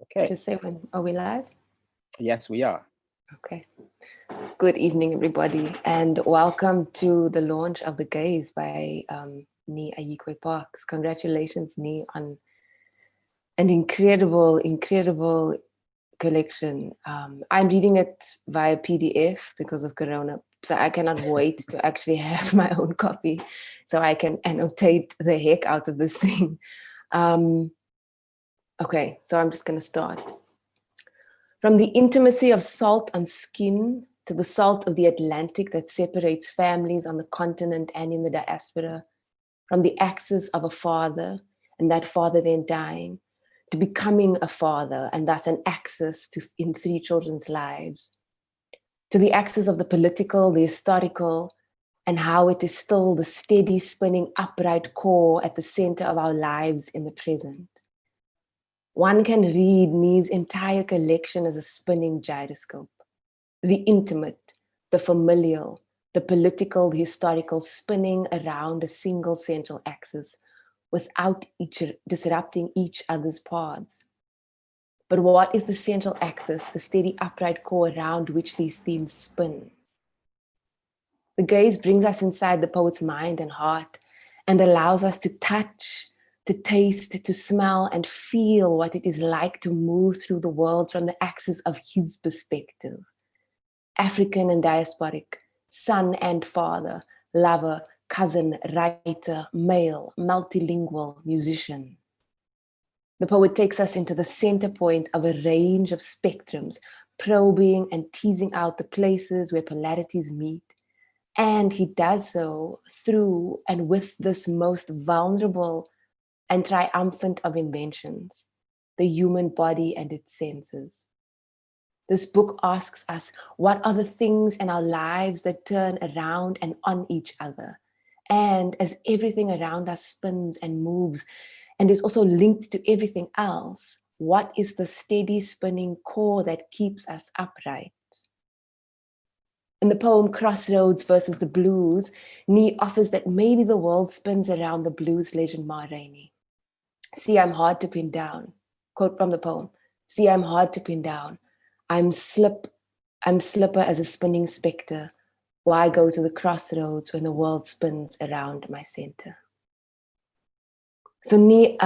Okay. Just say when. Are we live? Yes, we are. Okay. Good evening, everybody, and welcome to the launch of The Gaze by Nii Ayikwei Parkes. Congratulations, Nii, on an incredible collection. I'm reading it via PDF because of Corona, so I cannot wait to actually have my own copy so I can annotate the heck out of this thing. Okay, so I'm just going to start. From the intimacy of salt on skin to the salt of the Atlantic that separates families on the continent and in the diaspora, from the axis of a father and that father then dying, to becoming a father and thus an axis in three children's lives, to the axis of the political, the historical, and how it is still the steady spinning upright core at the center of our lives in the present. One can read Nii's entire collection as a spinning gyroscope. The intimate, the familial, the political, the historical, spinning around a single central axis without disrupting each other's paths. But what is the central axis, the steady upright core around which these themes spin? The gaze brings us inside the poet's mind and heart and allows us to touch, to taste, to smell and feel what it is like to move through the world from the axis of his perspective. African and diasporic, son and father, lover, cousin, writer, male, multilingual, musician. The poet takes us into the center point of a range of spectrums, probing and teasing out the places where polarities meet. And he does so through and with this most vulnerable and triumphant of inventions, the human body and its senses. This book asks us, what are the things in our lives that turn around and on each other? And as everything around us spins and moves and is also linked to everything else, what is the steady spinning core that keeps us upright? In the poem Crossroads versus the Blues, Nii offers that maybe the world spins around the blues legend Ma Rainey. See, I'm hard to pin down. Quote from the poem. See, I'm hard to pin down. I'm slipper as a spinning spectre. Why go to the crossroads when the world spins around my center? So Nii,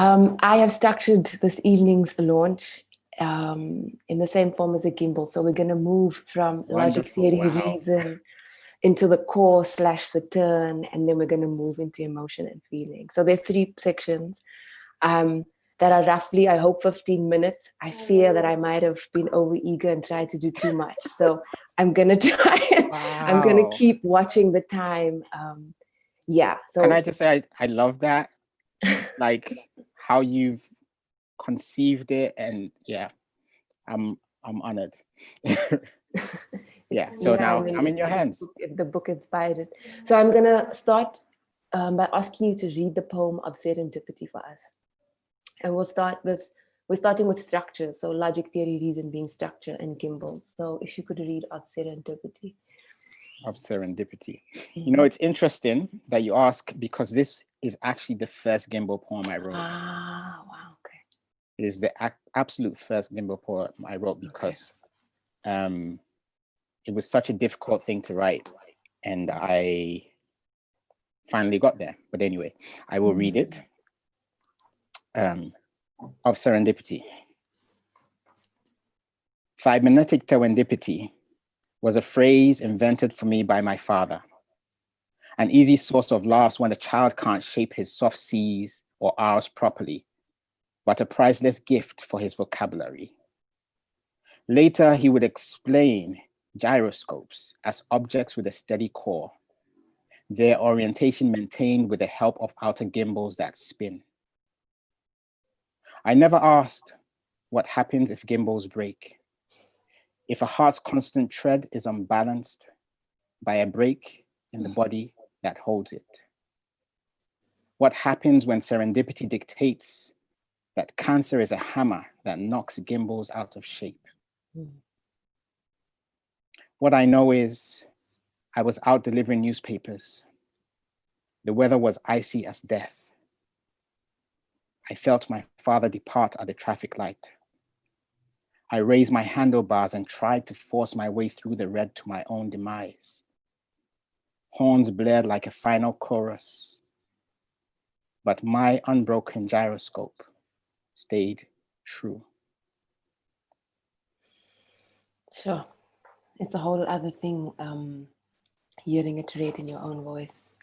I have structured this evening's launch in the same form as a Gimbal. So we're going to move from logic, theory, reason into the core / the turn, and then we're going to move into emotion and feeling. So there are 3 sections. That are roughly, I hope, 15 minutes. I fear that I might have been overeager and tried to do too much. So I'm gonna try and I'm gonna keep watching the time. Yeah. So can I just say I love that, like how you've conceived it, and yeah, I'm honored. Yeah. So now I'm in your hands. The book inspired it. So I'm gonna start by asking you to read the poem of Serendipity for us. And we're starting with structure. So logic, theory, reason being structure and Gimbal. So if you could read of Serendipity. Of Serendipity. Mm-hmm. You know, it's interesting that you ask, because this is actually the first Gimbal poem I wrote. Ah, wow, okay. It is the absolute first Gimbal poem I wrote because it was such a difficult thing to write. And I finally got there. But anyway, I will read it. Of Serendipity. Cybernetic serendipity was a phrase invented for me by my father. An easy source of laughs when a child can't shape his soft C's or R's properly, but a priceless gift for his vocabulary. Later, he would explain gyroscopes as objects with a steady core, their orientation maintained with the help of outer gimbals that spin. I never asked what happens if gimbals break, if a heart's constant tread is unbalanced by a break in the body that holds it. What happens when serendipity dictates that cancer is a hammer that knocks gimbals out of shape? What I know is I was out delivering newspapers. The weather was icy as death. I felt my father depart at the traffic light. I raised my handlebars and tried to force my way through the red to my own demise. Horns blared like a final chorus, but my unbroken gyroscope stayed true. Sure. It's a whole other thing, hearing it read in your own voice.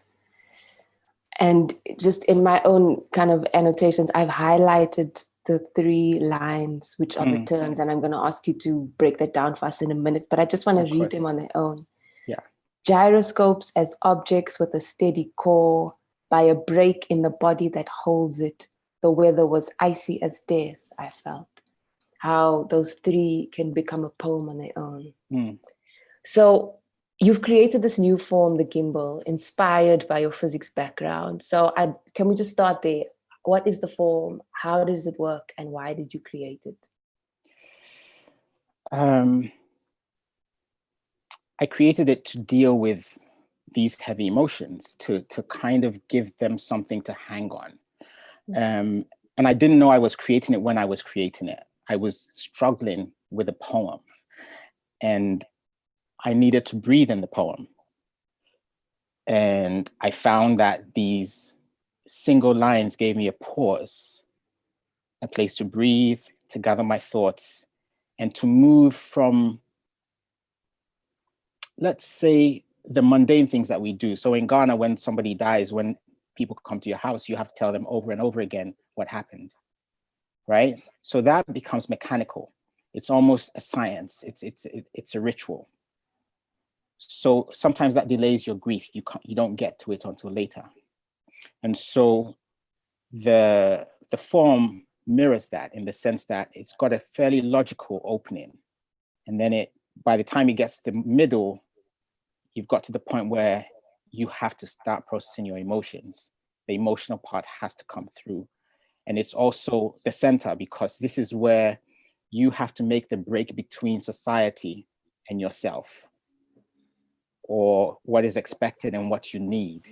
And just in my own kind of annotations, I've highlighted the 3 lines, which are the terms, and I'm going to ask you to break that down for us in a minute, but I just want to read them on their own. Yeah. Gyroscopes as objects with a steady core, by a break in the body that holds it. The weather was icy as death, I felt. How those 3 can become a poem on their own. So you've created this new form, the gimbal, inspired by your physics background. So can we just start there? What is the form? How does it work? And why did you create it? I created it to deal with these heavy emotions, to kind of give them something to hang on. And I didn't know I was creating it when I was creating it. I was struggling with a poem and I needed to breathe in the poem. And I found that these single lines gave me a pause, a place to breathe, to gather my thoughts, and to move from, let's say, the mundane things that we do. So in Ghana, when somebody dies, when people come to your house, you have to tell them over and over again what happened, right? So that becomes mechanical. It's almost a science. It's a ritual. So sometimes that delays your grief. You don't get to it until later. And so the form mirrors that in the sense that it's got a fairly logical opening. And then by the time it gets to the middle, you've got to the point where you have to start processing your emotions. The emotional part has to come through. And it's also the center, because this is where you have to make the break between society and yourself, or what is expected and what you need.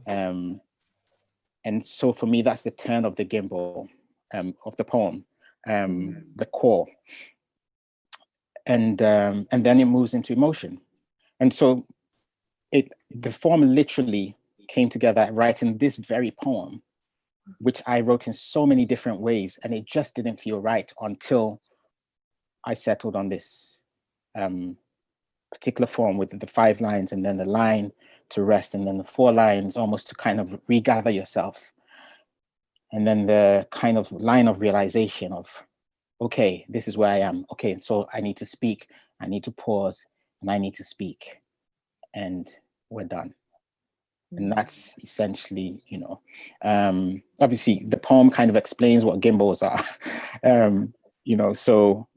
And so for me, that's the turn of the gimbal, of the poem, the core. And then it moves into emotion. And so the form literally came together writing this very poem, which I wrote in so many different ways, and it just didn't feel right until I settled on this particular form with the 5 lines, and then the line to rest, and then the 4 lines almost to kind of regather yourself. And then the kind of line of realization of, okay, this is where I am. Okay, so I need to speak, I need to pause, and I need to speak. And we're done. And that's essentially, obviously the poem kind of explains what gimbals are. So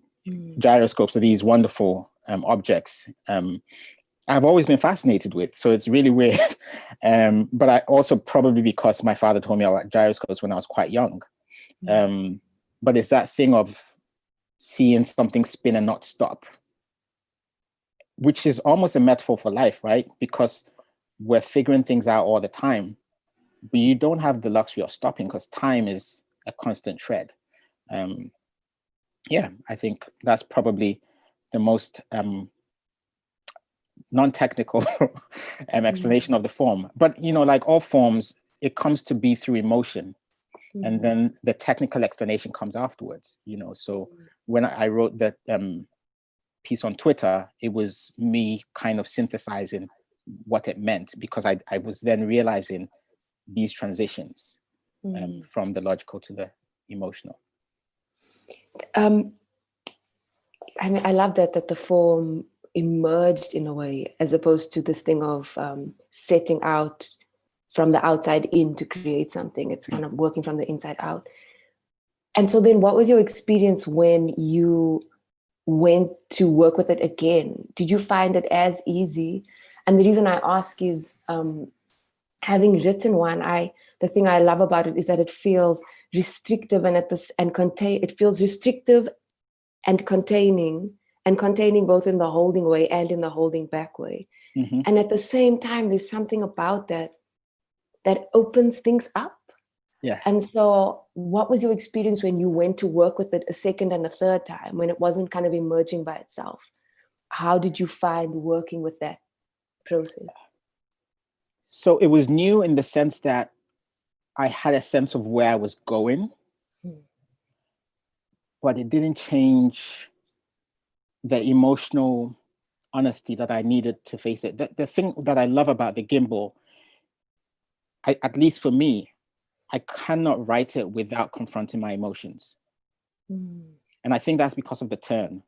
gyroscopes are these wonderful objects I've always been fascinated with. So it's really weird. But I also, probably because my father told me about gyroscopes when I was quite young. But it's that thing of seeing something spin and not stop, which is almost a metaphor for life, right? Because we're figuring things out all the time, but you don't have the luxury of stopping because time is a constant thread. I think that's probably the most non-technical explanation of the form. But, like all forms, it comes to be through emotion. And then the technical explanation comes afterwards, So when I wrote that piece on Twitter, it was me kind of synthesizing what it meant, because I was then realizing these transitions from the logical to the emotional. I love that the form emerged in a way, as opposed to this thing of setting out from the outside in to create something. It's kind of working from the inside out. And so then what was your experience when you went to work with it again? Did you find it as easy? And the reason I ask is, having written one, the thing I love about it is that it feels restrictive it feels restrictive and containing both in the holding way and in the holding back way. And at the same time, there's something about that opens things up. Yeah. And so what was your experience when you went to work with it a second and a third time, when it wasn't kind of emerging by itself? How did you find working with that process? So it was new in the sense that I had a sense of where I was going, but it didn't change the emotional honesty that I needed to face it. The thing that I love about the gimbal, at least for me, I cannot write it without confronting my emotions. And I think that's because of the turn.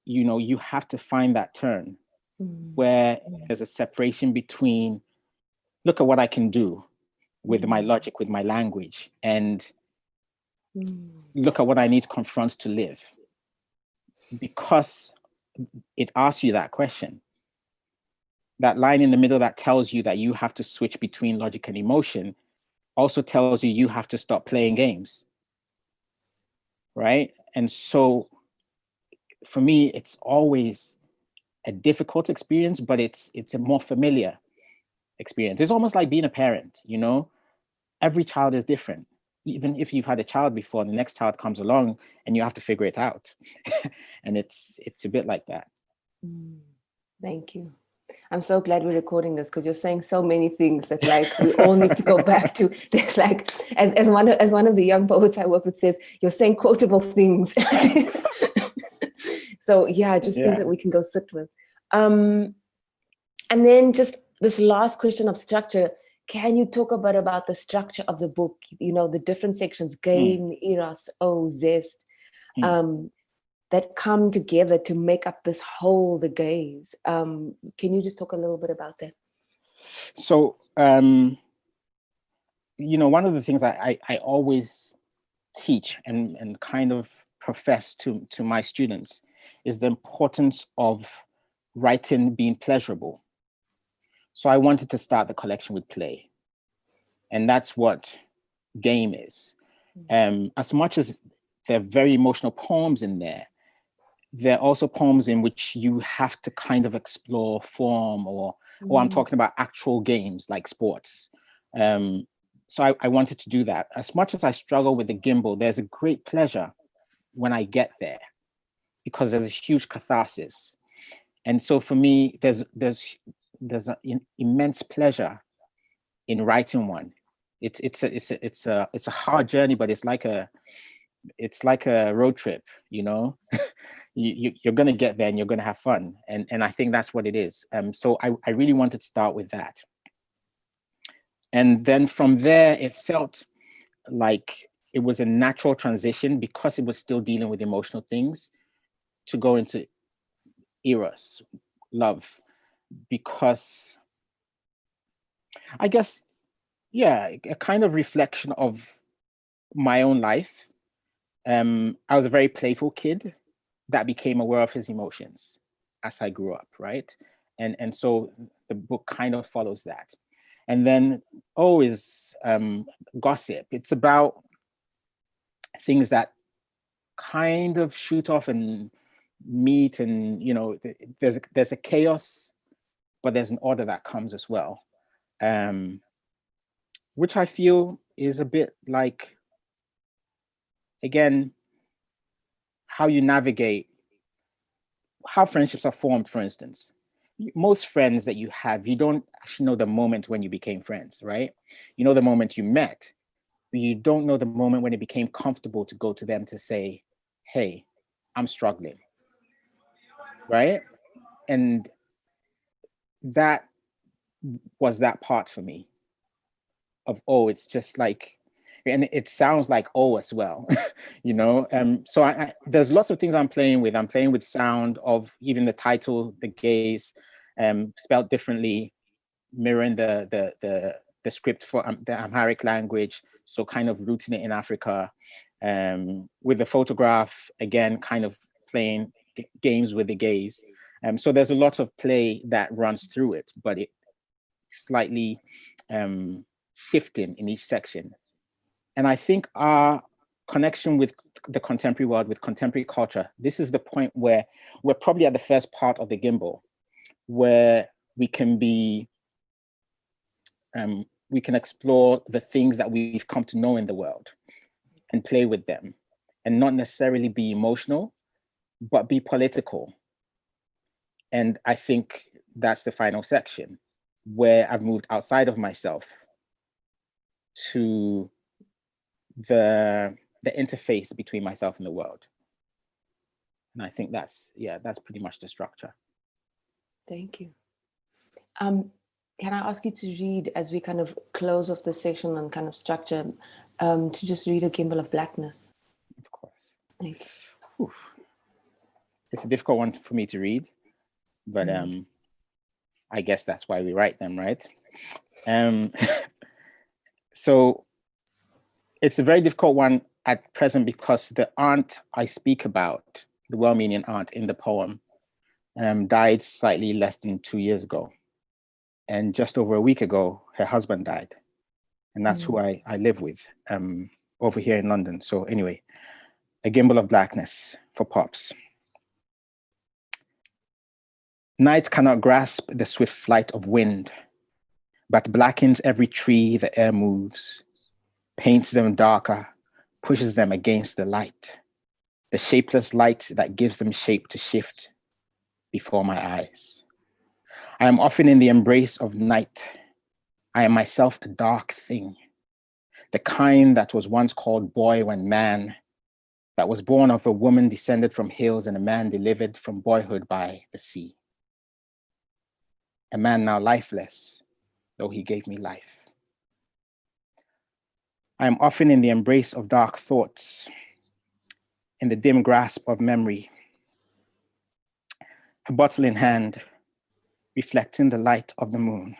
You have to find that turn where there's a separation between, look at what I can do with my logic, with my language, and look at what I need to confront to live. Because it asks you that question. That line in the middle that tells you that you have to switch between logic and emotion also tells you have to stop playing games, right? And so for me, it's always a difficult experience, but it's a more familiar experience. It's almost like being a parent, every child is different. Even if you've had a child before, the next child comes along and you have to figure it out. And it's a bit like that. Thank you. I'm so glad we're recording this, because you're saying so many things that we all need to go back to. There's as one of the young poets I work with says, you're saying quotable things. So things that we can go sit with. And then just this last question of structure. Can you talk a bit about the structure of the book? The different sections, game, eros, zest, that come together to make up this whole, the gaze. Can you just talk a little bit about that? So, one of the things I always teach and kind of profess to my students is the importance of writing being pleasurable. So I wanted to start the collection with play. And that's what game is. As much as there are very emotional poems in there are also poems in which you have to kind of explore form, or I'm talking about actual games like sports. So I wanted to do that. As much as I struggle with the gimbal, there's a great pleasure when I get there, because there's a huge catharsis. And so for me, there's an immense pleasure in writing one. It's a hard journey, but it's like a road trip, you're going to get there and you're going to have fun. And I think that's what it is. So I really wanted to start with that. And then from there, it felt like it was a natural transition, because it was still dealing with emotional things, to go into eros, love, because I guess, a kind of reflection of my own life. I was a very playful kid that became aware of his emotions as I grew up, right? And so the book kind of follows that. And then is gossip. It's about things that kind of shoot off and meet, and there's a chaos, but there's an order that comes as well, which I feel is a bit like, again, how you navigate, how friendships are formed. For instance, most friends that you have, you don't actually know the moment when you became friends, right? You know the moment you met, but you don't know the moment when it became comfortable to go to them to say, hey, I'm struggling, right? And that was that part for me of, it's just like, and it sounds like as well, so there's lots of things I'm playing with. I'm playing with sound of even the title, the gaze, spelled differently, mirroring the script for the Amharic language, so kind of rooting it in Africa, with the photograph, again, kind of playing games with the gaze. So there's a lot of play that runs through it, but it slightly shifting in each section. And I think our connection with the contemporary world, with contemporary culture, this is the point where we're probably at the first part of the gimbal, where we can be we can explore the things that we've come to know in the world and play with them, and not necessarily be emotional, but be political. And I think that's the final section, where I've moved outside of myself to the interface between myself and the world. And I think that's pretty much the structure. Thank you. Can I ask you to read, as we kind of close off this section and kind of structure, to just read a Gimbal of Blackness? Of course. Thank you. Oof. It's a difficult one for me to read, but I guess that's why we write them, right? So it's a very difficult one at present because the aunt I speak about, the well-meaning aunt in the poem, died slightly less than 2 years ago. And just over a week ago, her husband died. And that's who I live with over here in London. So anyway, a Gimbal of Blackness for Pops. Night cannot grasp the swift flight of wind, but blackens every tree the air moves, paints them darker, pushes them against the light, the shapeless light that gives them shape to shift before my eyes. I am often in the embrace of night. I am myself a dark thing, the kind that was once called boy when man, that was born of a woman descended from hills and a man delivered from boyhood by the sea. A man now lifeless, though he gave me life. I am often in the embrace of dark thoughts, in the dim grasp of memory, a bottle in hand, reflecting the light of the moon.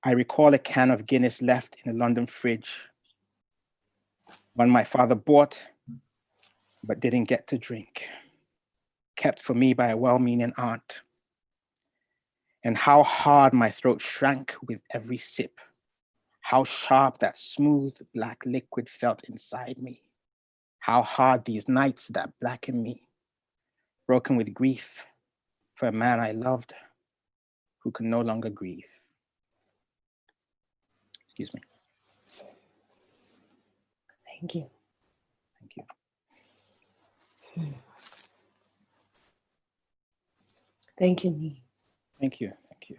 I recall a can of Guinness left in a London fridge, one my father bought, but didn't get to drink, kept for me by a well-meaning aunt. And how hard my throat shrank with every sip, how sharp that smooth black liquid felt inside me, how hard these nights that blacken me, broken with grief for a man I loved who can no longer grieve. Excuse me. Thank you. Thank you. Thank you, Nii. Thank you. Thank you.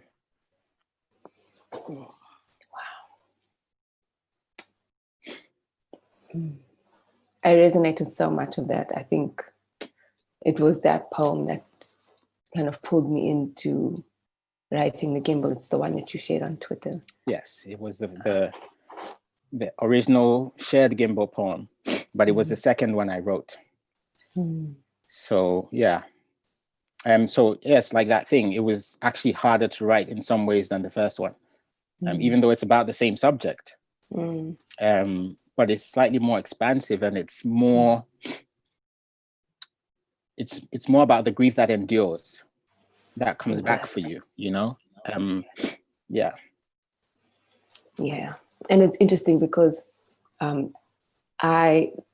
Wow. I resonated so much with that. I think it was that poem that kind of pulled me into writing the Gimbal. It's the one that you shared on Twitter. Yes, it was the original shared Gimbal poem, but it was the second one I wrote. So yeah. So yes, like that thing, it was actually harder to write in some ways than the first one, even though it's about the same subject. But it's slightly more expansive, and it's more it's more about the grief that endures, that comes back for you, you know? Yeah. Yeah. And it's interesting because there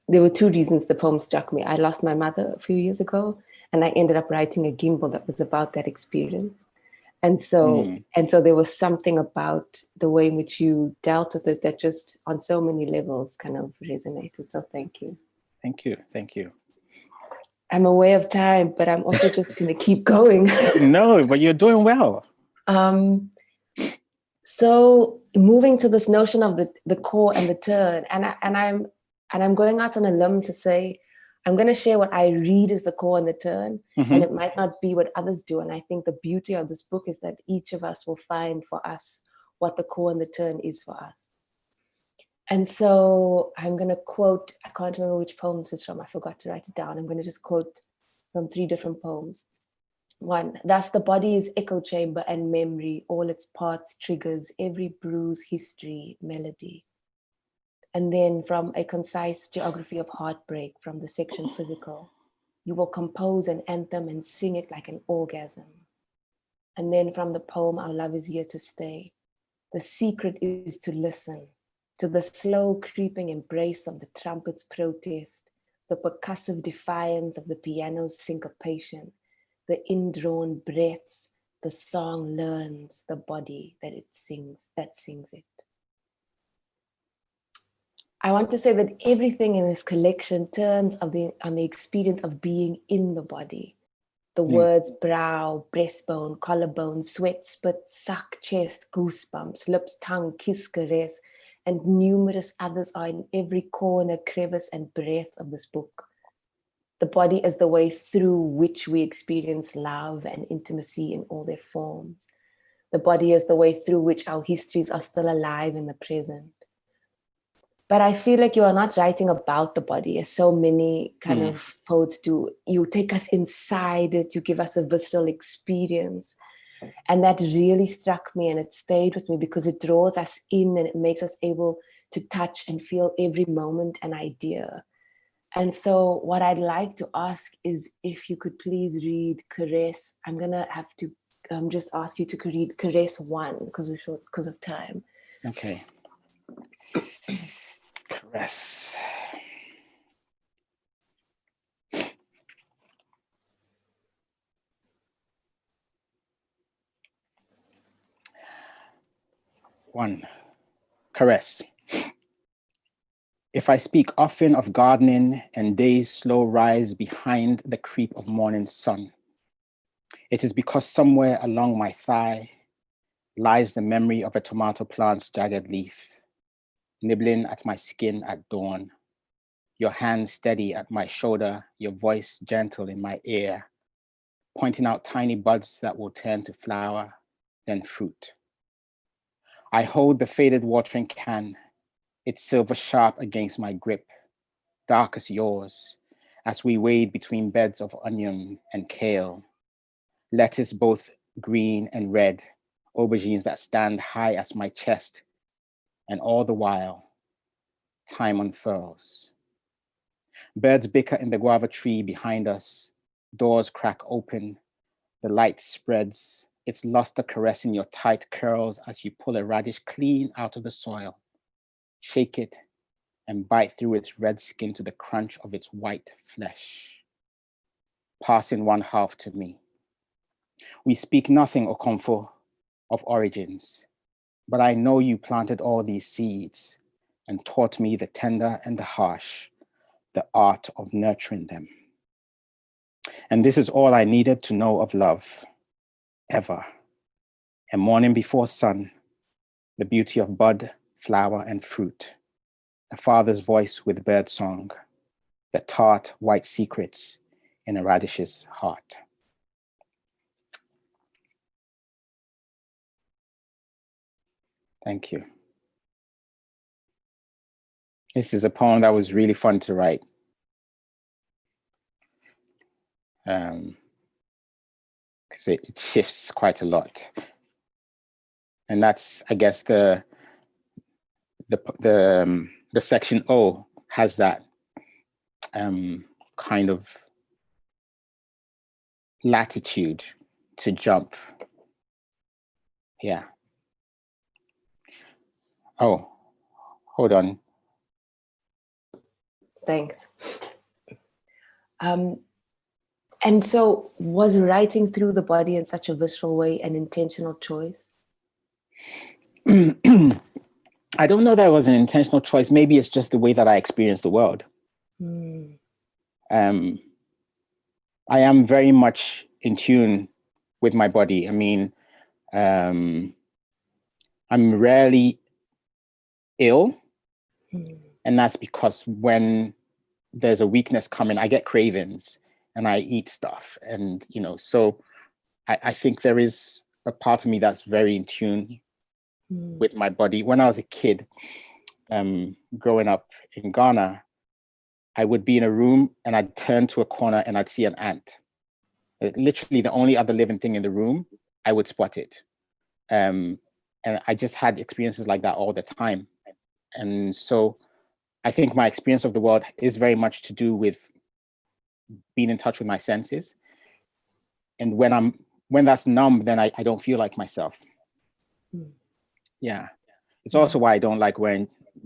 were two reasons the poem struck me. I lost my mother a few years ago, and I ended up writing a Gimbal that was about that experience. And so there was something about the way in which you dealt with it that just on so many levels kind of resonated. So thank you. Thank you. Thank you. I'm aware of time, but I'm also just going to keep going. No, but you're doing well. So moving to this notion of the core and the turn, and I'm going out on a limb to say, I'm going to share what I read as the core and the turn, and it might not be what others do. And I think the beauty of this book is that each of us will find for us what the core and the turn is for us. And so I'm going to quote, I can't remember which poem this is from. I forgot to write it down. I'm going to just quote from 3 different poems. 1, thus the body is echo chamber and memory, all its parts triggers, every bruise, history, melody. And then from a concise geography of heartbreak from the section physical, you will compose an anthem and sing it like an orgasm. And then from the poem, Our Love Is Here to Stay, the secret is to listen to the slow creeping embrace of the trumpet's protest, the percussive defiance of the piano's syncopation, the indrawn breaths the song learns the body that sings it. I want to say that everything in this collection turns on the experience of being in the body. The words brow, breastbone, collarbone, sweat, spit, suck, chest, goosebumps, lips, tongue, kiss, caress, and numerous others are in every corner, crevice, and breadth of this book. The body is the way through which we experience love and intimacy in all their forms. The body is the way through which our histories are still alive in the present. But I feel like you are not writing about the body, as so many kind of poets do. You take us inside it, you give us a visceral experience. And that really struck me, and it stayed with me because it draws us in and it makes us able to touch and feel every moment and idea. And so what I'd like to ask is if you could please read Caress. I'm gonna have to just ask you to read Caress 1 because of time. Okay. Caress. One. Caress. If I speak often of gardening and day's slow rise behind the creep of morning sun, it is because somewhere along my thigh lies the memory of a tomato plant's jagged leaf, nibbling at my skin at dawn, your hand steady at my shoulder, your voice gentle in my ear, pointing out tiny buds that will turn to flower, then fruit. I hold the faded watering can, its silver sharp against my grip, dark as yours, as we wade between beds of onion and kale, lettuce both green and red, aubergines that stand high as my chest, and all the while, time unfurls. Birds bicker in the guava tree behind us, doors crack open, the light spreads, its luster caressing your tight curls as you pull a radish clean out of the soil, shake it, and bite through its red skin to the crunch of its white flesh, passing one half to me. We speak nothing, Okomfo, of origins, but I know you planted all these seeds and taught me the tender and the harsh, the art of nurturing them. And this is all I needed to know of love, ever. A morning before sun, the beauty of bud, flower, and fruit, a father's voice with bird song, the tart white secrets in a radish's heart. Thank you. This is a poem that was really fun to write. Because it shifts quite a lot. And that's, I guess, the section O has that kind of latitude to jump. Yeah. Oh, hold on. Thanks. And so was writing through the body in such a visceral way an intentional choice? I don't know that it was an intentional choice. Maybe it's just the way that I experience the world. I am very much in tune with my body. I mean, I'm rarely ill. And that's because when there's a weakness coming, I get cravings and I eat stuff. And, you know, so I think there is a part of me that's very in tune with my body. When I was a kid, growing up in Ghana, I would be in a room and I'd turn to a corner and I'd see an ant. Literally the only other living thing in the room, I would spot it. And I just had experiences like that all the time. And so I think my experience of the world is very much to do with being in touch with my senses. And when that's numb, then I don't feel like myself. Yeah. It's also why I don't like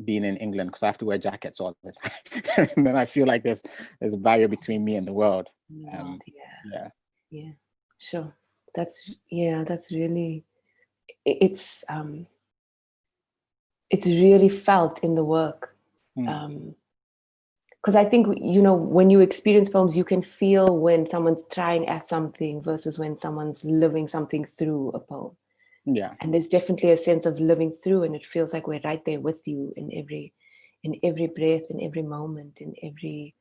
being in England, because I have to wear jackets all the time. And then I feel like there's a barrier between me and the world. Yeah, sure. That's really, it's really felt in the work. Because I think, when you experience poems, you can feel when someone's trying at something versus when someone's living something through a poem. Yeah. And there's definitely a sense of living through, and it feels like we're right there with you in every breath, in every moment, in every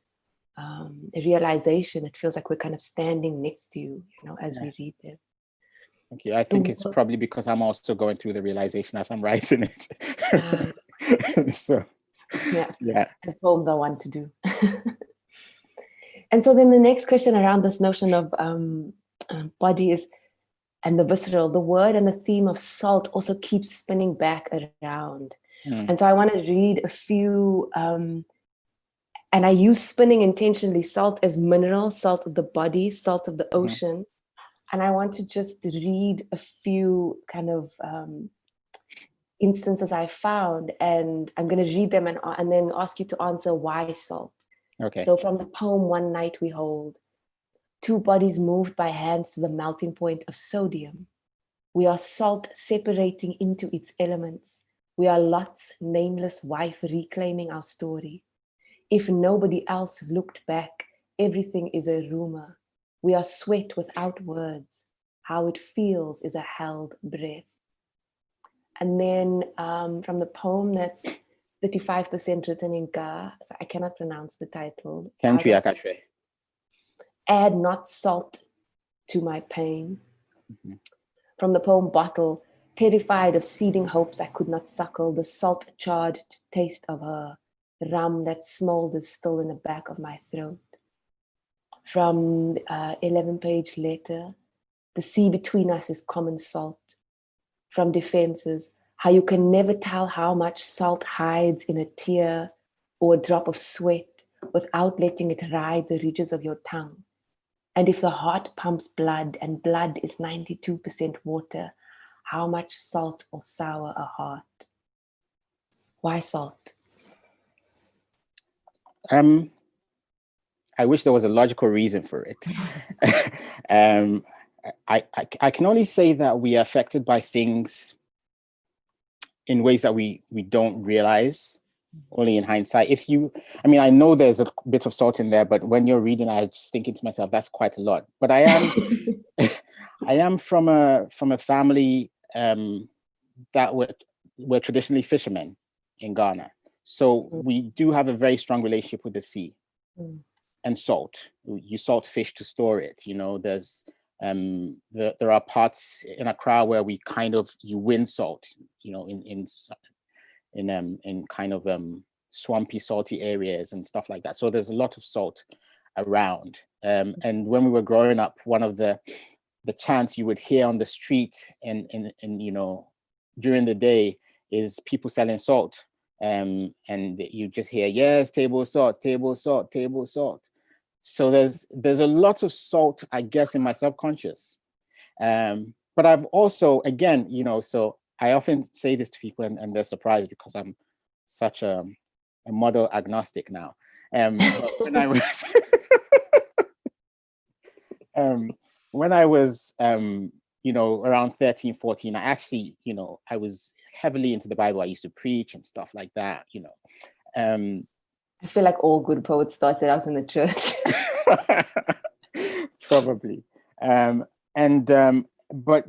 realization. It feels like we're kind of standing next to you, as we read them. Thank you. I think it's probably because I'm also going through the realization as I'm writing it. So, yeah. As poems are one to do. And so then the next question around this notion of body is, and the visceral, the word and the theme of salt also keeps spinning back around. And so I want to read a few, and I use spinning intentionally: salt as mineral, salt of the body, salt of the ocean. And I want to just read a few kind of instances I found, and I'm going to read them and then ask you to answer why salt. Okay. So from the poem One Night We Hold: two bodies moved by hands to the melting point of sodium. We are salt separating into its elements. We are Lot's nameless wife reclaiming our story. If nobody else looked back, everything is a rumor. We are sweat without words. How it feels is a held breath. And then from the poem that's 35% written in Ga, so I cannot pronounce the title. Add not salt to my pain. From the poem Bottle: terrified of seeding hopes I could not suckle, the salt-charged taste of her, rum that smolders still in the back of my throat. From 11-page letter: the sea between us is common salt. From Defenses: how you can never tell how much salt hides in a tear or a drop of sweat without letting it ride the ridges of your tongue. And if the heart pumps blood and blood is 92% water, how much salt will sour a heart? Why salt? I wish there was a logical reason for it. I can only say that we are affected by things in ways that we don't realize, only in hindsight. I know there's a bit of salt in there, but when you're reading, I'm just thinking to myself, that's quite a lot. But I am from a family that were traditionally fishermen in Ghana. So we do have a very strong relationship with the sea and salt. You salt fish to store it. There's there are parts in Accra where you win salt, in kind of swampy, salty areas and stuff like that. So there's a lot of salt around. And when we were growing up, one of the chants you would hear on the street and during the day is people selling salt. And you just hear, yes, table salt, table salt, table salt. So there's a lot of salt, I guess, in my subconscious. But I've also, again, so I often say this to people and they're surprised because I'm such a model agnostic now. When I was when I was around 13, 14, I actually, I was heavily into the Bible. I used to preach and stuff like that, I feel like all good poets started out in the church. Probably. But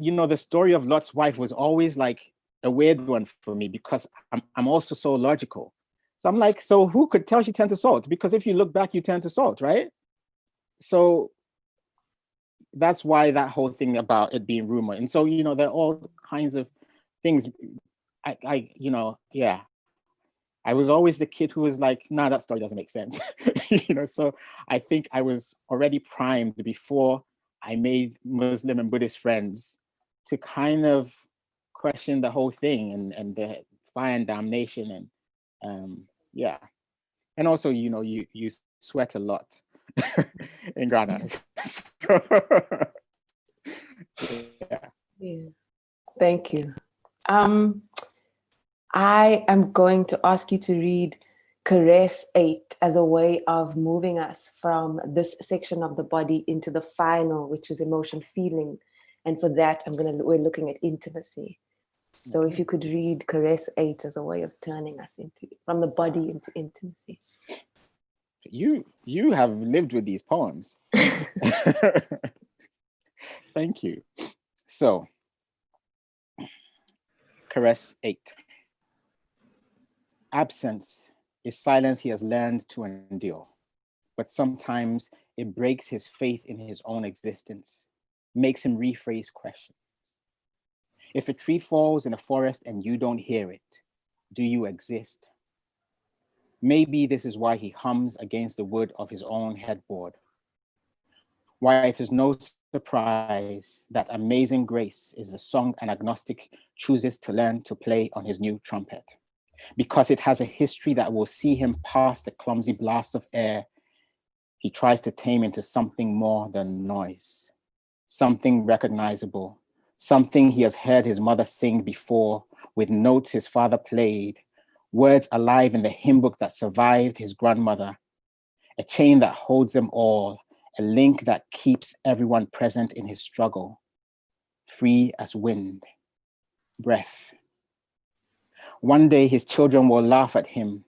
the story of Lot's wife was always like a weird one for me because I'm also so logical. So I'm like, so who could tell she turned to salt? Because if you look back, you turn to salt, right? So that's why that whole thing about it being rumor. And so, there are all kinds of things. I was always the kid who was like, nah, that story doesn't make sense. So I think I was already primed before I made Muslim and Buddhist friends to kind of question the whole thing and the fire and damnation and and also you sweat a lot in Ghana. Yeah. Thank you. I am going to ask you to read Caress 8 as a way of moving us from this section of the body into the final, which is emotion feeling. And for that, we're looking at intimacy. So if you could read Caress 8 as a way of turning us from the body into intimacy. You have lived with these poems. Thank you. So, Caress 8. Absence is silence he has learned to endure, but sometimes it breaks his faith in his own existence, makes him rephrase questions. If a tree falls in a forest and you don't hear it, do you exist? Maybe this is why he hums against the wood of his own headboard. Why it is no surprise that Amazing Grace is the song an agnostic chooses to learn to play on his new trumpet. Because it has a history that will see him pass the clumsy blast of air he tries to tame into something more than noise, something recognizable, something he has heard his mother sing before, with notes his father played, words alive in the hymn book that survived his grandmother, a chain that holds them all, a link that keeps everyone present in his struggle, free as wind, breath. One day his children will laugh at him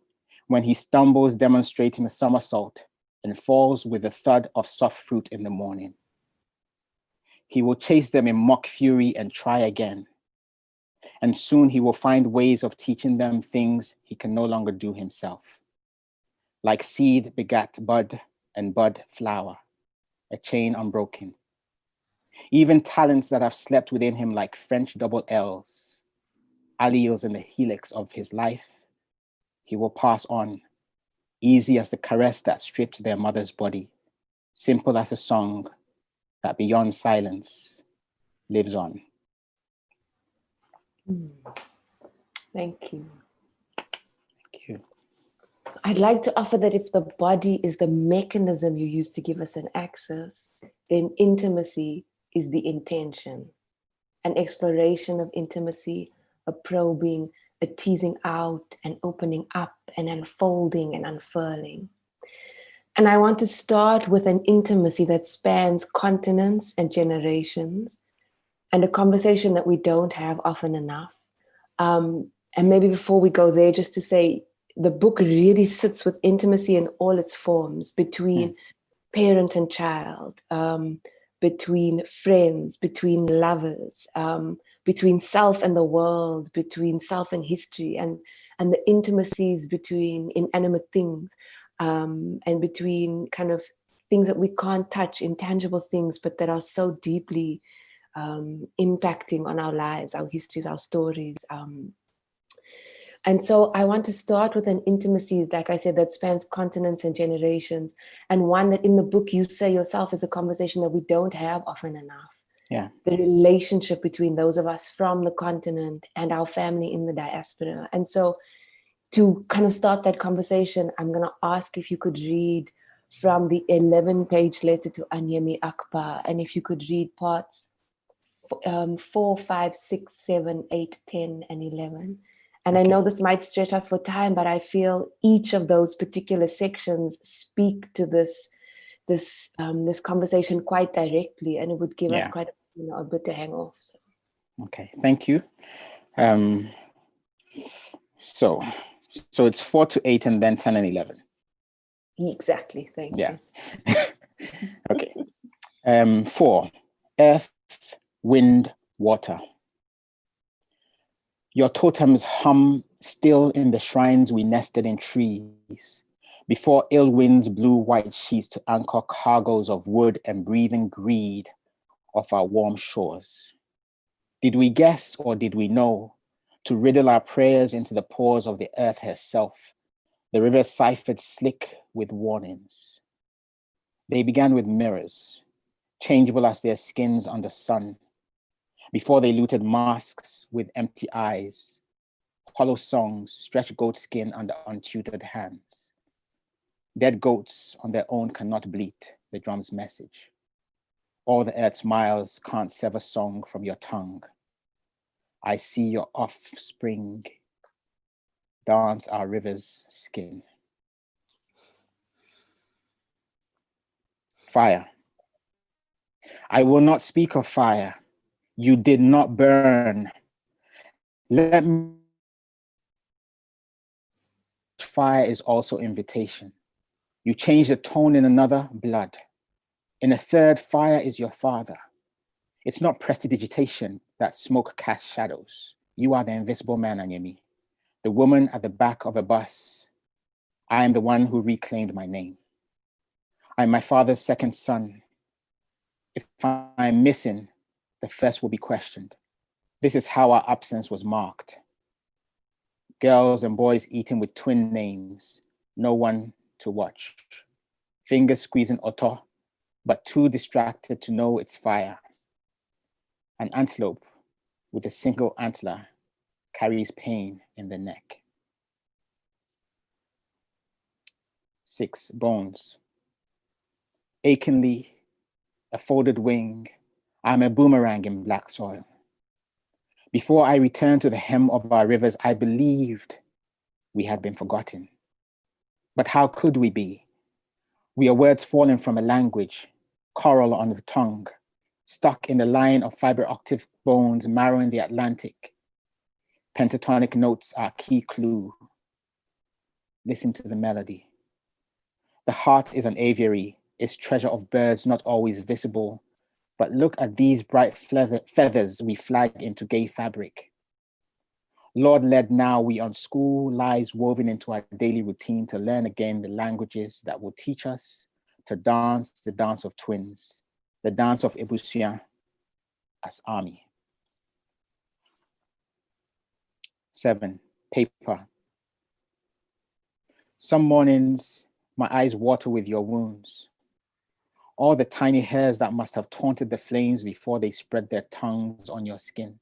when he stumbles demonstrating a somersault and falls with the thud of soft fruit in the morning. He will chase them in mock fury and try again. And soon he will find ways of teaching them things he can no longer do himself. Like seed begat bud and bud flower, a chain unbroken. Even talents that have slept within him like French double L's, alleles in the helix of his life, he will pass on, easy as the caress that stripped their mother's body, simple as a song that beyond silence lives on. Thank you. Thank you. I'd like to offer that if the body is the mechanism you use to give us an access, then intimacy is the intention. An exploration of intimacy, a probing, a teasing out and opening up and unfolding and unfurling. And I want to start with an intimacy that spans continents and generations, and a conversation that we don't have often enough. And maybe before we go there, just to say, the book really sits with intimacy in all its forms, between parent and child, between friends, between lovers, between self and the world, between self and history, and the intimacies between inanimate things, and between kind of things that we can't touch, intangible things, but that are so deeply impacting on our lives, our histories, our stories. And so I want to start with an intimacy, like I said, that spans continents and generations, and one that in the book you say yourself is a conversation that we don't have often enough. Yeah. The relationship between those of us from the continent and our family in the diaspora. And so to kind of start that conversation, I'm going to ask if you could read from the 11-page letter to Nii Ayikwei, and if you could read parts 4, 5, 6, 7, 8, 10, and 11. And I know this might stretch us for time, but I feel each of those particular sections speak to this conversation quite directly, and it would give us quite a bit to hang off. So. Okay, thank you. So it's 4 to 8 and then 10 and 11. Exactly, thank you. Okay. 4, earth, wind, water. Your totems hum still in the shrines we nested in trees, before ill winds blew white sheets to anchor cargoes of wood and breathing greed off our warm shores. Did we guess or did we know to riddle our prayers into the pores of the earth herself, the river ciphered slick with warnings? They began with mirrors, changeable as their skins under sun, before they looted masks with empty eyes, hollow songs, stretched goat skin under untutored hands. Dead goats on their own cannot bleat the drum's message. All the earth's miles can't sever song from your tongue. I see your offspring dance our river's skin. Fire. I will not speak of fire, You did not burn. Let me. Fire is also invitation. You change the tone in another, blood. In a third, fire is your father. It's not prestidigitation that smoke casts shadows. You are the invisible man, Anyemi, the woman at the back of a bus. I am the one who reclaimed my name. I'm my father's second son. If I'm missing, the first will be questioned. This is how our absence was marked. Girls and boys eating with twin names, no one to watch. Fingers squeezing Oto, but too distracted to know it's fire. An antelope with a single antler carries pain in the neck. 6, bones. Achingly, a folded wing, I'm a boomerang in black soil. Before I returned to the hem of our rivers, I believed we had been forgotten. But how could we be? We are words falling from a language, coral on the tongue, stuck in the line of fiber octave bones marrowing the Atlantic. Pentatonic notes are key clue. Listen to the melody. The heart is an aviary, its treasure of birds not always visible, but look at these bright feathers we flag into gay fabric. Lord-led now we on school lies woven into our daily routine to learn again the languages that will teach us to dance the dance of twins, the dance of Ebusian as army. 7, paper. Some mornings, my eyes water with your wounds. All the tiny hairs that must have taunted the flames before they spread their tongues on your skin.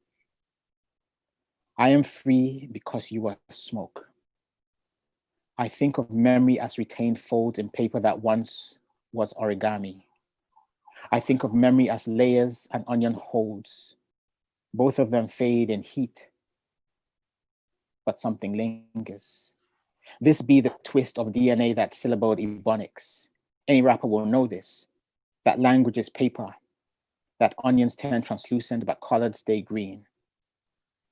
I am free because you are smoke. I think of memory as retained folds in paper that once was origami. I think of memory as layers an onion holds. Both of them fade in heat, but something lingers. This be the twist of DNA that syllabled ebonics. Any rapper will know this, that language is paper, that onions turn translucent, but colored stay green.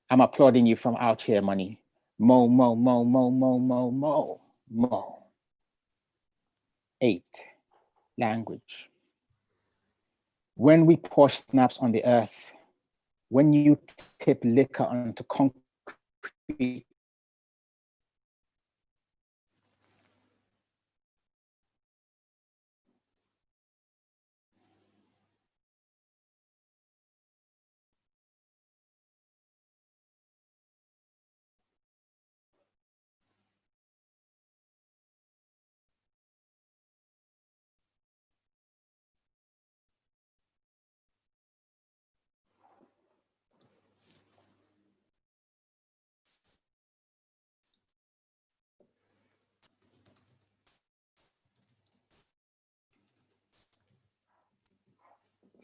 I'm applauding you from out here, money. Mo, mo, mo, mo, mo, mo, mo, mo. 8, language. When we pour snaps on the earth, when you tip liquor onto concrete,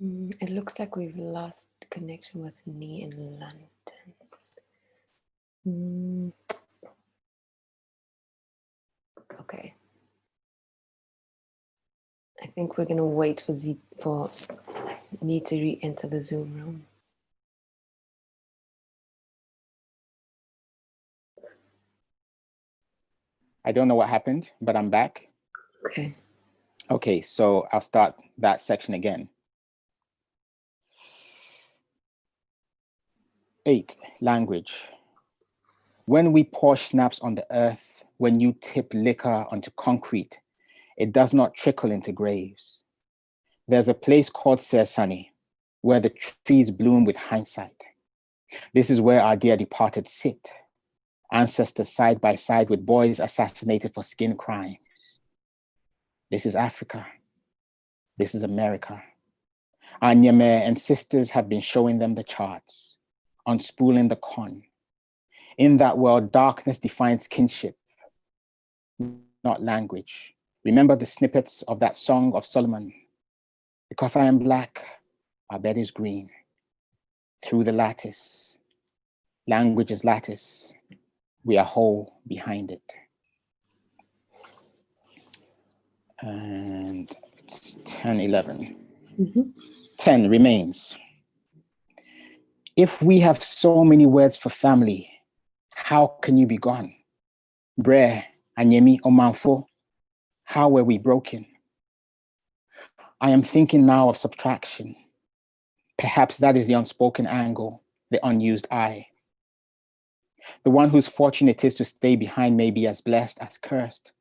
It looks like we've lost connection with Nii in London. Okay. I think we're gonna wait for Nii to re-enter the Zoom room. I don't know what happened, but I'm back. Okay. Okay, so I'll start that section again. 8, language. When we pour schnapps on the earth, when you tip liquor onto concrete, it does not trickle into graves. There's a place called Sersani, where the trees bloom with hindsight. This is where our dear departed sit, ancestors side by side with boys assassinated for skin crimes. This is Africa. This is America. Our Nyame and sisters have been showing them the charts, unspooling the con. In that world, darkness defines kinship, not language. Remember the snippets of that song of Solomon. Because I am black, our bed is green. Through the lattice, language is lattice. We are whole behind it. And it's 10, 11. 10 remains. If we have so many words for family, how can you be gone? Bre, Anyemi, Omanfo, how were we broken? I am thinking now of subtraction. Perhaps that is the unspoken angle, the unused eye. The one whose fortune it is to stay behind may be as blessed as cursed.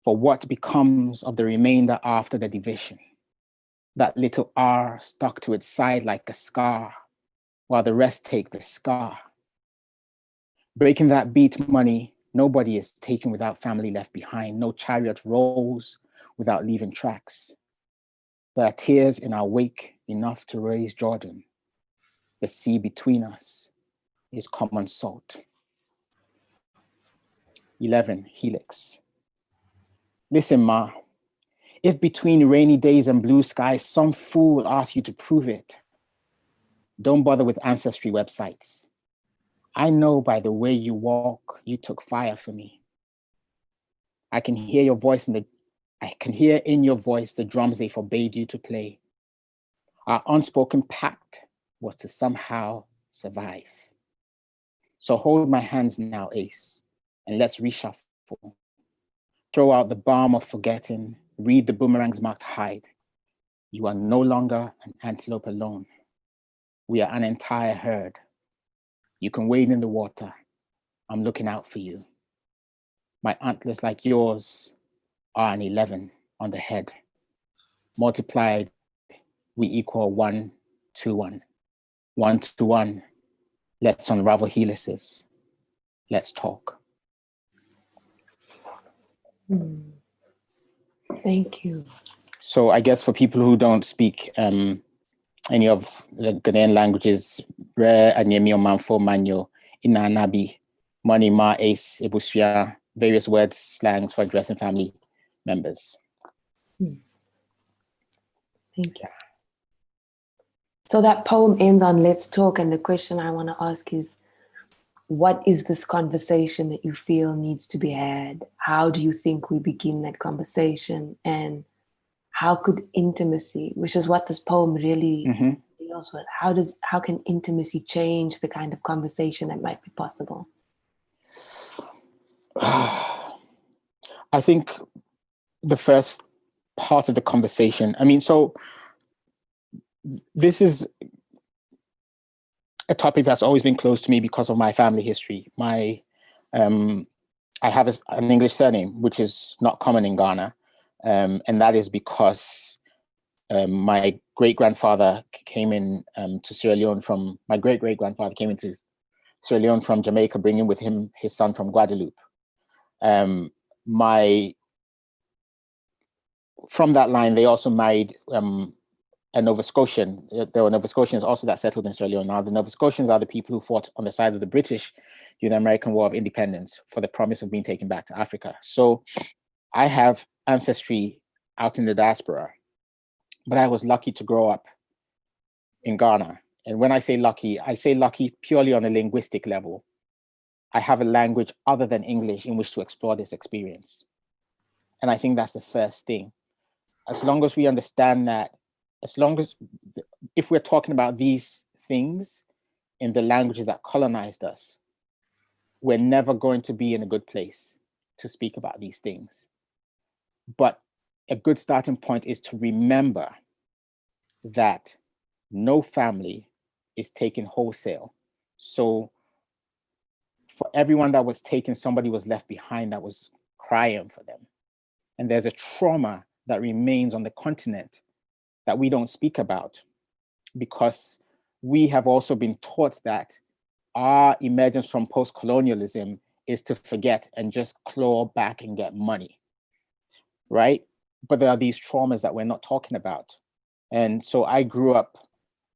For what becomes of the remainder after the division? That little R stuck to its side like a scar, while the rest take the scar. Breaking that beat, money, nobody is taken without family left behind. No chariot rolls without leaving tracks. There are tears in our wake enough to raise Jordan. The sea between us is common salt. 11, Helix. Listen, Ma, if between rainy days and blue skies, some fool asks you to prove it, don't bother with ancestry websites. I know by the way you walk, you took fire for me. I can hear in your voice the drums they forbade you to play. Our unspoken pact was to somehow survive. So hold my hands now, Ace, and let's reshuffle. Throw out the balm of forgetting, read the boomerang's marked hide. You are no longer an antelope alone. We are an entire herd. You can wade in the water. I'm looking out for you. My antlers like yours are an 11 on the head. Multiplied, we equal 1 to 1. 1 to 1. Let's unravel helices. Let's talk. Thank you. So I guess for people who don't speak any of the Ghanaian languages, Re, Anyemi, Omanfo, Manyo, Inanabi, Money, Ma, Ace, Ebusua, various words, slangs for addressing family members. Thank you. So that poem ends on let's talk, and the question I want to ask is, what is this conversation that you feel needs to be had? How do you think we begin that conversation? And how could intimacy, which is what this poem really deals with, how can intimacy change the kind of conversation that might be possible? I think the first part of the conversation, so this is a topic that's always been close to me because of my family history. I have an English surname, which is not common in Ghana. And that is because my great-grandfather came in to Sierra Leone my great-great-grandfather came into Sierra Leone from Jamaica, bringing with him his son from Guadeloupe. From that line, they also married a Nova Scotian. There were Nova Scotians also that settled in Sierra Leone. Now, the Nova Scotians are the people who fought on the side of the British during the American War of Independence for the promise of being taken back to Africa. So I have ancestry out in the diaspora, but I was lucky to grow up in Ghana. And when I say lucky purely on a linguistic level. I have a language other than English in which to explore this experience. And I think that's the first thing. As long as we understand that, if we're talking about these things in the languages that colonized us, we're never going to be in a good place to speak about these things. But a good starting point is to remember that no family is taken wholesale. So for everyone that was taken, somebody was left behind that was crying for them. And there's a trauma that remains on the continent that we don't speak about, because we have also been taught that our emergence from post-colonialism is to forget and just claw back and get money, right? But there are these traumas that we're not talking about. And so I grew up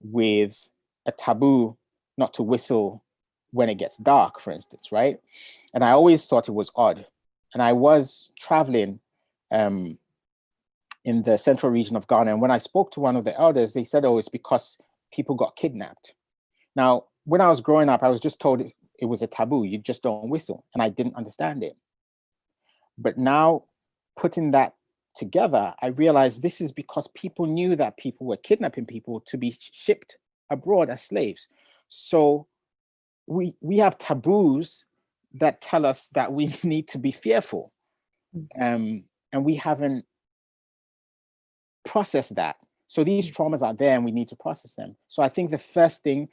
with a taboo not to whistle when it gets dark, for instance, right? And I always thought it was odd. And I was traveling in the central region of Ghana. And when I spoke to one of the elders, they said, oh, it's because people got kidnapped. Now, when I was growing up, I was just told it was a taboo. You just don't whistle. And I didn't understand it. But now, putting that together, I realized this is because people knew that people were kidnapping people to be shipped abroad as slaves. So we have taboos that tell us that we need to be fearful. And we haven't processed that. So these traumas are there and we need to process them. So I think the first thing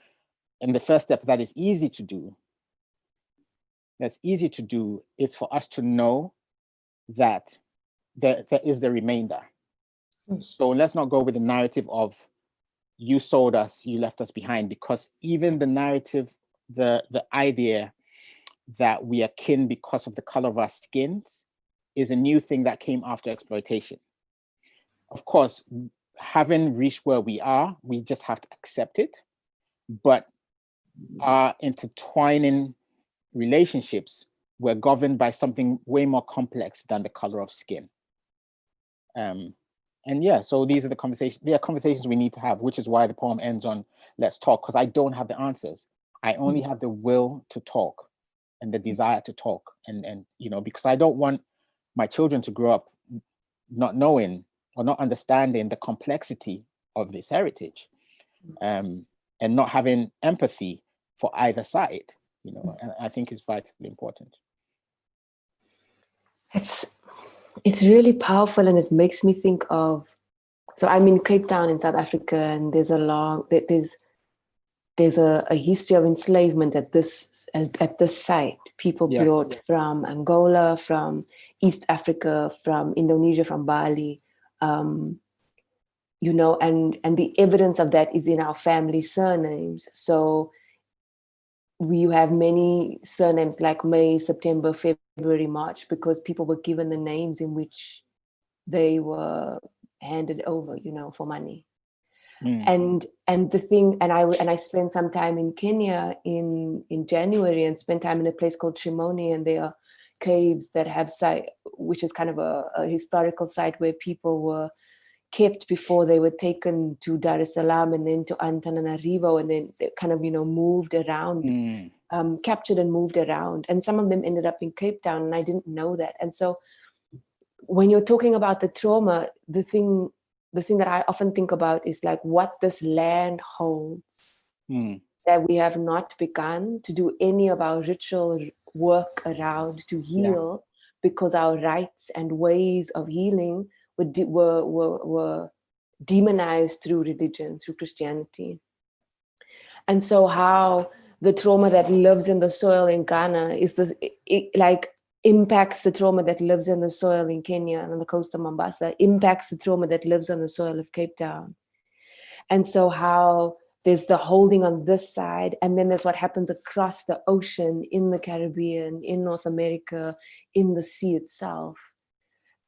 and the first step that is easy to do, is for us to know that there is the remainder. So let's not go with the narrative of you sold us, you left us behind, because even the narrative, the idea that we are kin because of the color of our skins is a new thing that came after exploitation. Of course, having reached where we are, we just have to accept it. But our intertwining relationships were governed by something way more complex than the color of skin. And yeah, so these are the conversations. There are conversations we need to have, which is why the poem ends on "Let's talk," because I don't have the answers. I only have the will to talk and the desire to talk, and because I don't want my children to grow up not knowing or not understanding the complexity of this heritage, and not having empathy for either side. And I think is vitally important. It's really powerful, and it makes me think of. So I'm in Cape Town in South Africa, and there's a history of enslavement at this site. People brought from Angola, from East Africa, from Indonesia, from Bali, and the evidence of that is in our family surnames. So we have many surnames like May, September, February, March, because people were given the names in which they were handed over, for money. And the thing, and I spent some time in Kenya in January, and spent time in a place called Shimoni, and there are caves that have which is kind of a historical site where people were kept before they were taken to Dar es Salaam and then to Antananarivo, and then they kind of moved around, captured and moved around, and some of them ended up in Cape Town, and I didn't know that. And so when you're talking about the trauma, the thing that I often think about is like what this land holds, that we have not begun to do any of our ritual work around to heal, because our rites and ways of healing were demonized through religion, through Christianity. And so how the trauma that lives in the soil in Ghana is this, impacts the trauma that lives in the soil in Kenya and on the coast of Mombasa, impacts the trauma that lives on the soil of Cape Town. And so how there's the holding on this side, and then there's what happens across the ocean in the Caribbean, in North America, in the sea itself.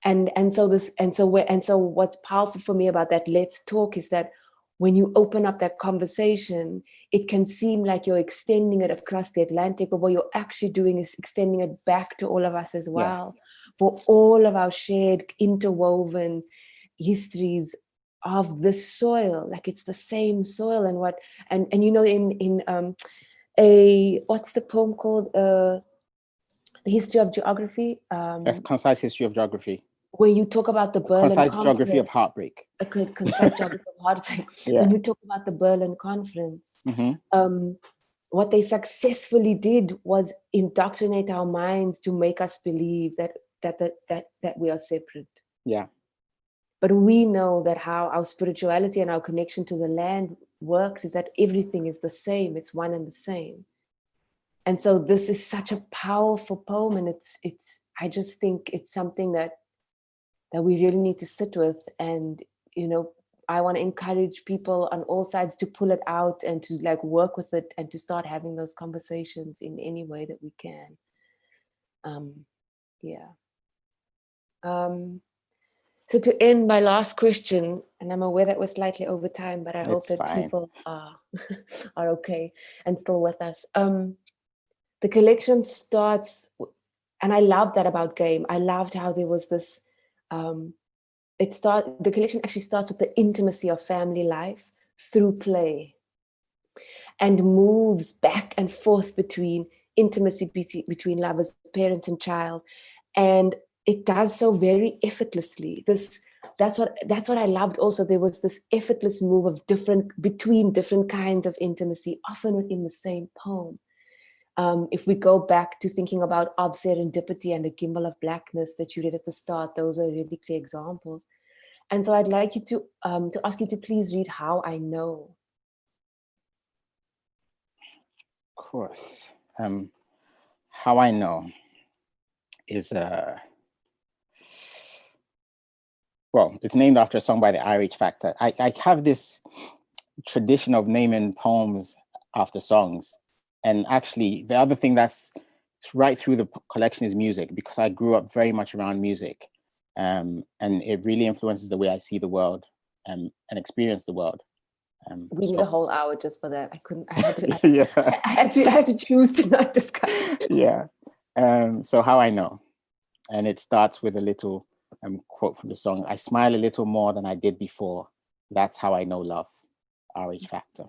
And so what's powerful for me about that let's talk is that when you open up that conversation, it can seem like you're extending it across the Atlantic, but what you're actually doing is extending it back to all of us as well, for all of our shared interwoven histories of this soil. Like it's the same soil, and what's the poem called? The History of Geography. A concise history of geography. Where you talk about the Berlin concise Conference. Geography of heartbreak. A concise geography of heartbreak. When you talk about the Berlin Conference, what they successfully did was indoctrinate our minds to make us believe that we are separate. Yeah. But we know that how our spirituality and our connection to the land works is that everything is the same. It's one and the same. And so this is such a powerful poem, and I just think it's something that we really need to sit with. And I want to encourage people on all sides to pull it out and to work with it and to start having those conversations in any way that we can. So to end, my last question, and I'm aware that we're slightly over time, but I hope that people are okay and still with us. The collection starts, and I love that about Game. I loved how there was this. The collection actually starts with the intimacy of family life through play, and moves back and forth between intimacy between lovers, parent and child, and it does so very effortlessly. This that's what I loved also. There was this effortless move of between different kinds of intimacy, often within the same poem. If we go back to thinking about Of Serendipity and the Gimbal of Blackness that you read at the start, those are really clear examples. And so I'd like you to ask you to please read How I Know. Of course. How I Know is well, it's named after a song by the RH Factor. I have this tradition of naming poems after songs. And actually, the other thing that's right through the collection is music, because I grew up very much around music. And it really influences the way I see the world and experience the world. We need a whole hour just for that. I had to, yeah. I had to choose to not discuss. Yeah. So How I Know. And it starts with a little quote from the song. I smile a little more than I did before. That's how I know love. RH Factor.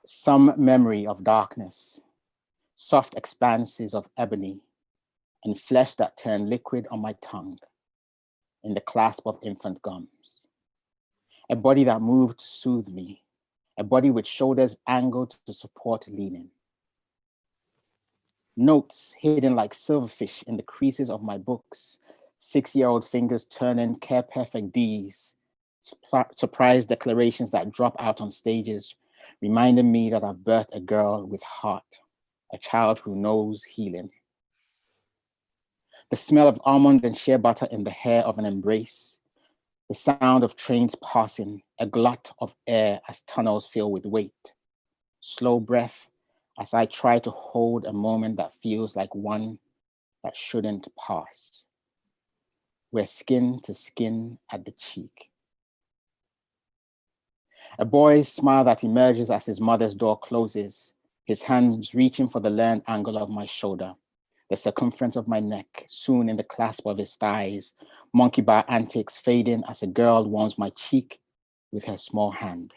Some memory of darkness, soft expanses of ebony, and flesh that turned liquid on my tongue in the clasp of infant gums. A body that moved to soothe me, a body with shoulders angled to support leaning. Notes hidden like silverfish in the creases of my books, 6-year-old fingers turning care-perfect Ds, surprise declarations that drop out on stages, reminding me that I've birthed a girl with heart, a child who knows healing. The smell of almond and shea butter in the hair of an embrace, the sound of trains passing, a glut of air as tunnels fill with weight, slow breath as I try to hold a moment that feels like one that shouldn't pass. We're skin to skin at the cheek. A boy's smile that emerges as his mother's door closes, his hands reaching for the learned angle of my shoulder, the circumference of my neck, soon in the clasp of his thighs, monkey bar antics fading as a girl warms my cheek with her small hand.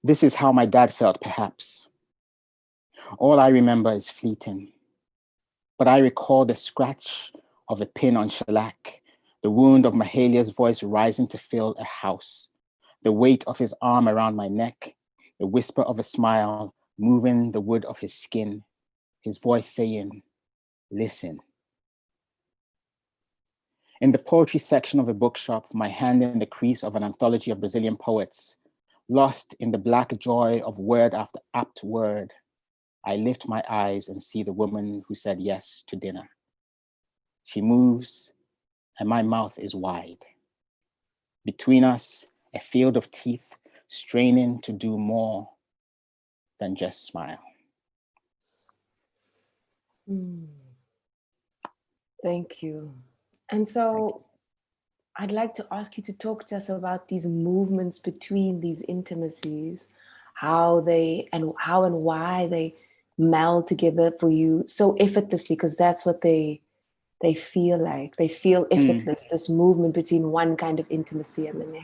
This is how my dad felt, perhaps. All I remember is fleeting, but I recall the scratch of a pin on shellac, the wound of Mahalia's voice rising to fill a house, the weight of his arm around my neck, the whisper of a smile moving the wood of his skin, his voice saying, listen. In the poetry section of a bookshop, my hand in the crease of an anthology of Brazilian poets, lost in the black joy of word after apt word, I lift my eyes and see the woman who said yes to dinner. She moves and my mouth is wide. Between us, a field of teeth straining to do more than just smile. Thank you. And so I'd like to ask you to talk to us about these movements between these intimacies, how and why they meld together for you so effortlessly, because that's what they feel like. They feel effortless, this movement between one kind of intimacy and the next.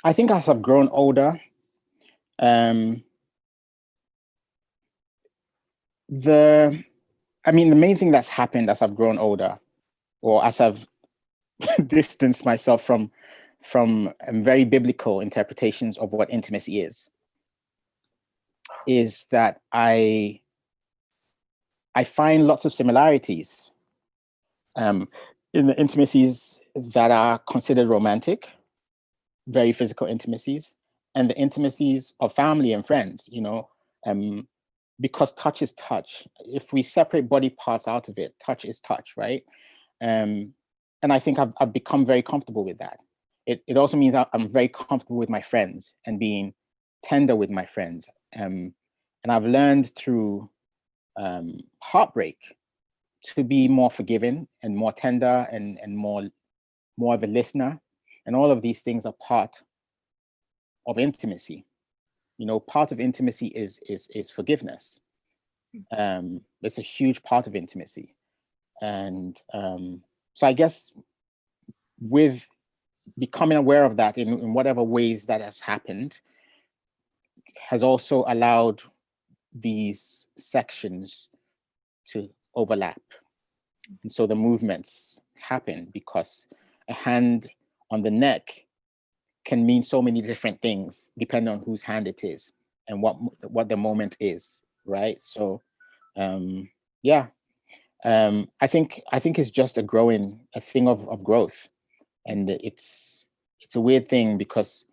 I think as I've grown older, the main thing that's happened as I've grown older, or as I've distanced myself from very biblical interpretations of what intimacy is that I find lots of similarities in the intimacies that are considered romantic, very physical intimacies, and the intimacies of family and friends, because touch is touch. If we separate body parts out of it, touch is touch, right? And I think I've become very comfortable with that. It also means that I'm very comfortable with my friends and being tender with my friends. And I've learned through heartbreak to be more forgiving and more tender and more of a listener. And all of these things are part of intimacy. Part of intimacy is forgiveness. It's a huge part of intimacy. And so I guess with becoming aware of that in whatever ways that has happened has also allowed these sections to overlap And so the movements happen because a hand on the neck can mean so many different things depending on whose hand it is and what the moment is, right? So yeah, I think it's just a thing of growth. And it's a weird thing because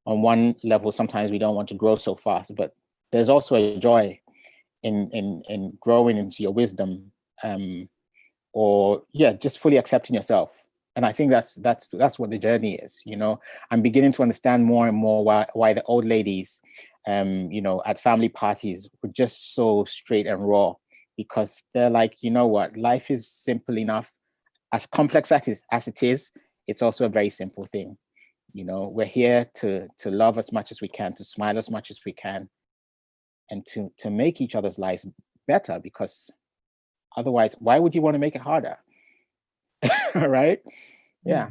on one level sometimes we don't want to grow so fast, but there's also a joy in growing into your wisdom, or yeah, just fully accepting yourself. And I think that's what the journey is. You know, I'm beginning to understand more and more why the old ladies, you know, at family parties were just so straight and raw, because they're like, you know what, life is simple enough. As complex as it is, it's also a very simple thing. You know, we're here to love as much as we can, to smile as much as we can, and to make each other's lives better, because otherwise, why would you want to make it harder? Right? Yeah.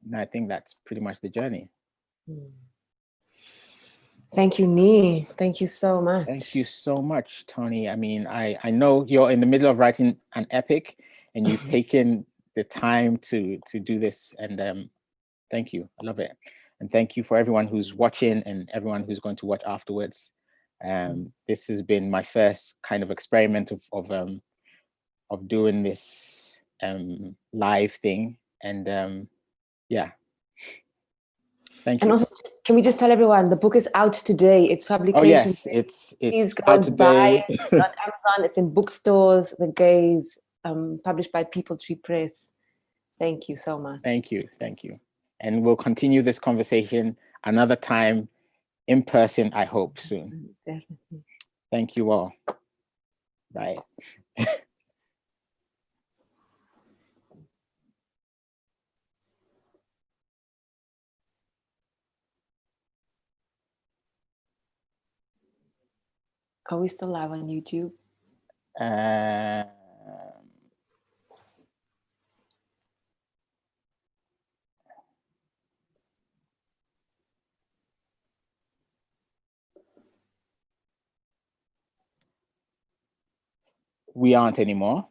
And I think that's pretty much the journey. Thank you, Nii. Thank you so much. Thank you so much, Toni. I mean, I know you're in the middle of writing an epic and you've taken the time to do this. And thank you. I love it. And thank you for everyone who's watching and everyone who's going to watch afterwards. This has been my first kind of experiment of doing this live thing. And yeah. Thank you. And also, can we just tell everyone the book is out today? It's publication. Oh yes, it's Please go out and buy today. it on Amazon. It's in bookstores. The Gaze, published by Peepal Tree Press. Thank you so much. Thank you, thank you. And we'll continue this conversation another time in person, I hope soon. Definitely. Thank you all. Bye. Are we still live on YouTube? We aren't anymore.